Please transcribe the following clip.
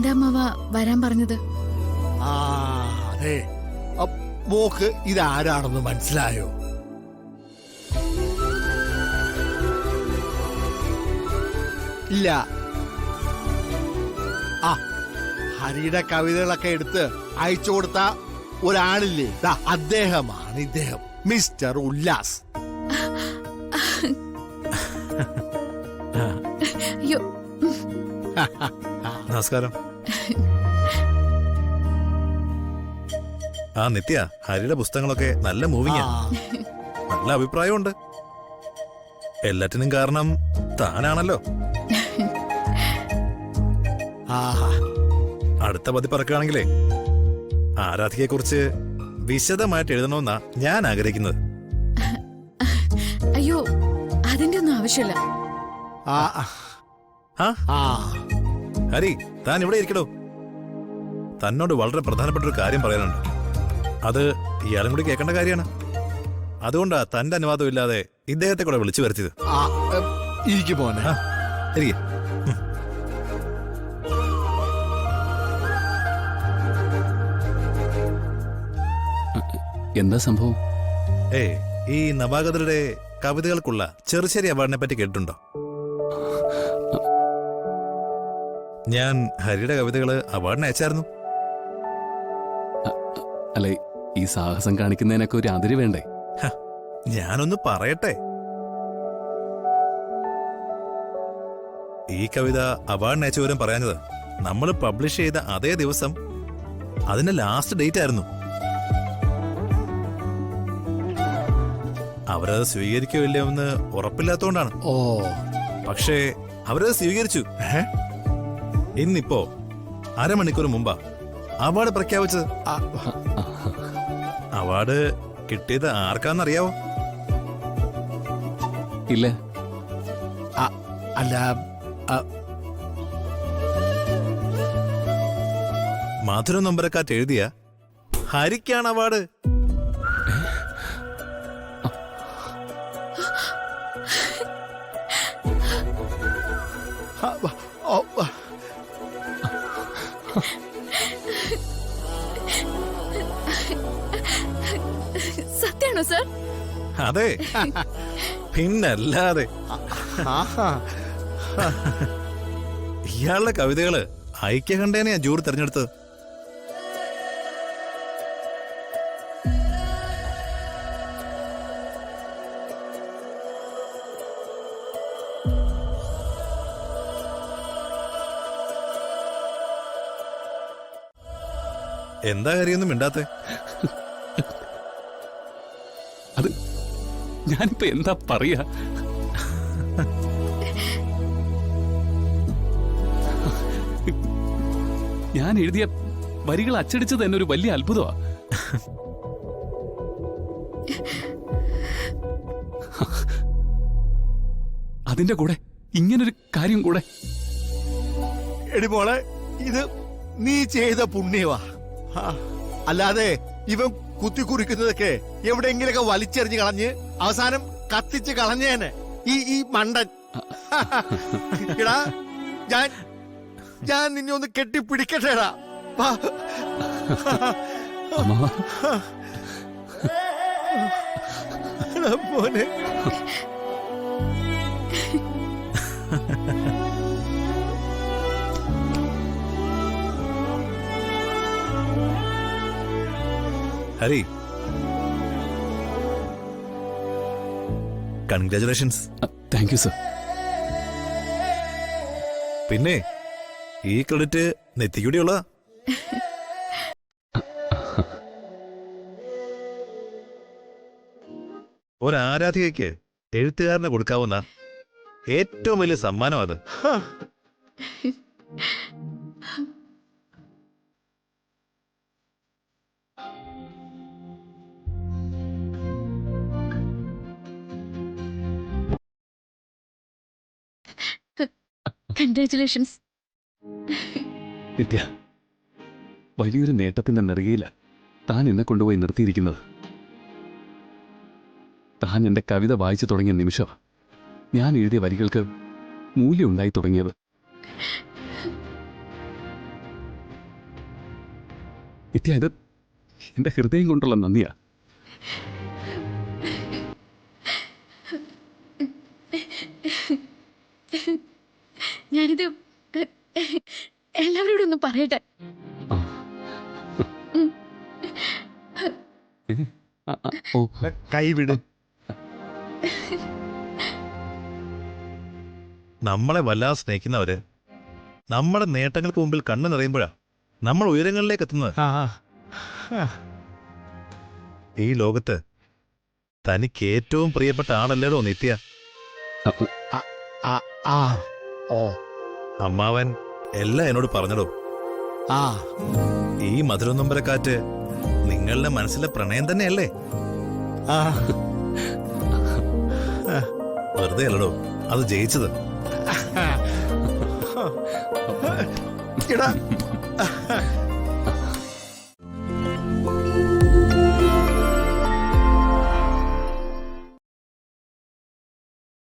എന്താ അമ്മാവ വരാൻ പറഞ്ഞത്? അതെ, മോക്ക് ഇതാരാണെന്ന് മനസ്സിലായോ? ഇല്ല. ഹരിയുടെ കവിതകളൊക്കെ എടുത്ത് അയച്ചു കൊടുത്ത ഒരാളില്ലേ, അദ്ദേഹമാണ് ഇദ്ദേഹം, മിസ്റ്റർ ഉല്ലാസ്. അയ്യോ, നമസ്കാരം. നിത്യ, ഹരിയുടെ പുസ്തകങ്ങളൊക്കെ നല്ല മൂവിങ്ങാ, നല്ല അഭിപ്രായമുണ്ട്. എല്ലാറ്റിനും കാരണം താനാണല്ലോ. അടുത്ത പതിപ്പിറക്കുകയാണെങ്കിലേ ആരാധികയെ കുറിച്ച് വിശദമായിട്ട് എഴുതണമെന്നാ ഞാൻ ആഗ്രഹിക്കുന്നത്. അയ്യോ, അതിന്റെ ഒന്നും ആവശ്യമില്ല. ഹരി, താൻ ഇവിടെ ഇരിക്കടോ. തന്നോട് വളരെ പ്രധാനപ്പെട്ട ഒരു കാര്യം പറയാനുണ്ട്. അത് ഇയാളും കൂടി കേൾക്കേണ്ട കാര്യമാണ്. അതുകൊണ്ടാ തന്റെ അനുവാദം ഇല്ലാതെ ഇദ്ദേഹത്തെ കൂടെ വിളിച്ചു വരുത്തിയത്. എന്താ സംഭവം? ഈ നവാഗതരുടെ കവിതകൾക്കുള്ള ചെറുശ്ശേരി അവാർഡിനെ പറ്റി കേട്ടിട്ടുണ്ടോ? ഞാൻ ഹരിയുടെ കവിതകള് അവാർഡിന് അയച്ചായിരുന്നു. അല്ലെ, ഈ സാഹസം കാണിക്കുന്നതിനൊക്കെ ഒരു അതിര് വേണ്ടേ? ഞാനൊന്ന് പറയട്ടെ. ഈ കവിത അവാർഡിന് അയച്ചവരും പറയുന്നത് നമ്മൾ പബ്ലിഷ് ചെയ്ത അതേ ദിവസം അതിന്റെ ലാസ്റ്റ് ഡേറ്റ് ആയിരുന്നു. അവരത് സ്വീകരിക്കില്ലോ എന്ന് ഉറപ്പില്ലാത്തോണ്ടാണ്. പക്ഷേ അവരത് സ്വീകരിച്ചു. ഇന്നിപ്പോ അരമണിക്കൂർ മുമ്പാ അവാർഡ് പ്രഖ്യാപിച്ചത്. അവാർഡ് കിട്ടിയത് ആർക്കാന്നറിയാവോ? ഇല്ല. അല്ല, മധുരം നൊമ്പരക്കാറ്റ് എഴുതിയ ഹരിക്കാണ് അവാർഡ്. സത്യാണോ സർ? അതെ, പിന്നല്ലാതെ. ഇയാളുടെ കവിതകള് ഐക്യകണ്ഠേനയാ ജൂറി തെരഞ്ഞെടുത്തത്. എന്താ കാര്യമൊന്നും മിണ്ടാത്തെ? അത് ഞാനിപ്പോ എന്താ പറയാ? ഞാൻ എഴുതിയ വരികൾ അച്ചടിച്ചത് തന്നെ ഒരു വലിയ അത്ഭുതമാ. അതിന്റെ കൂടെ ഇങ്ങനൊരു കാര്യം കൂടെ. എടി മോളെ, ഇത് നീ ചെയ്ത പുണ്യവാ. അല്ലാതെ ഇവൻ കുത്തിക്കുറിക്കുന്നതൊക്കെ എവിടെയെങ്കിലൊക്കെ വലിച്ചെറിഞ്ഞ് കളഞ്ഞ് അവസാനം കത്തിച്ച് കളഞ്ഞേനെ ഈ മണ്ടൻ. എടാ, ഞാൻ നിന്നെ ഒന്ന് കെട്ടിപ്പിടിക്കട്ടേടാ. മോനെ, Hari, congratulations. Thank you sir. പിന്നെ ഈ ക്രെഡിറ്റ് നെറ്റിക്കൂടിയുള്ളതാ. ഒരാരാധികയ്ക്ക് എഴുത്തുകാരന് കൊടുക്കാവുന്ന ഏറ്റവും വലിയ സമ്മാനം അത്. കൺഗ്രാറ്റുലേഷൻസ്. നിത്യ, വലിയൊരു നേട്ടത്തിന്റെ നെറുകയില്ല താൻ എന്നെ കൊണ്ടുപോയി നിർത്തിയിരിക്കുന്നത്. താൻ എന്റെ കവിത വായിച്ചു തുടങ്ങിയ നിമിഷം ഞാൻ എഴുതിയ വരികൾക്ക് മൂല്യം ഉണ്ടായി തുടങ്ങിയത്. നിത്യ, ഇത് എൻ്റെ ഹൃദയം കൊണ്ടുള്ള നന്ദിയാ. ഞാനിത് എല്ലാവരോടും ഒന്ന് പറയട്ടെ. ആ. ഓ, കൈവിട്. നമ്മളെ വല്ലാതെ സ്നേഹിക്കുന്നവര് നമ്മുടെ നേട്ടങ്ങൾക്ക് മുമ്പിൽ കണ്ണു നിറയുമ്പോഴാ നമ്മൾ ഉയരങ്ങളിലേക്ക് എത്തുന്നത്. ഈ ലോകത്ത് തനിക്ക് ഏറ്റവും പ്രിയപ്പെട്ട ആളല്ലേടോ നിത്യ. ഓ അമ്മാവൻ എല്ലാം എന്നോട് പറഞ്ഞടോ. ആ ഈ മധുരനൊമ്പരക്കാറ്റ് നിങ്ങളുടെ മനസ്സിലെ പ്രണയം തന്നെയല്ലേ? ആ വെറുതെ അല്ലടോ അത് ജയിച്ചത്. എടാ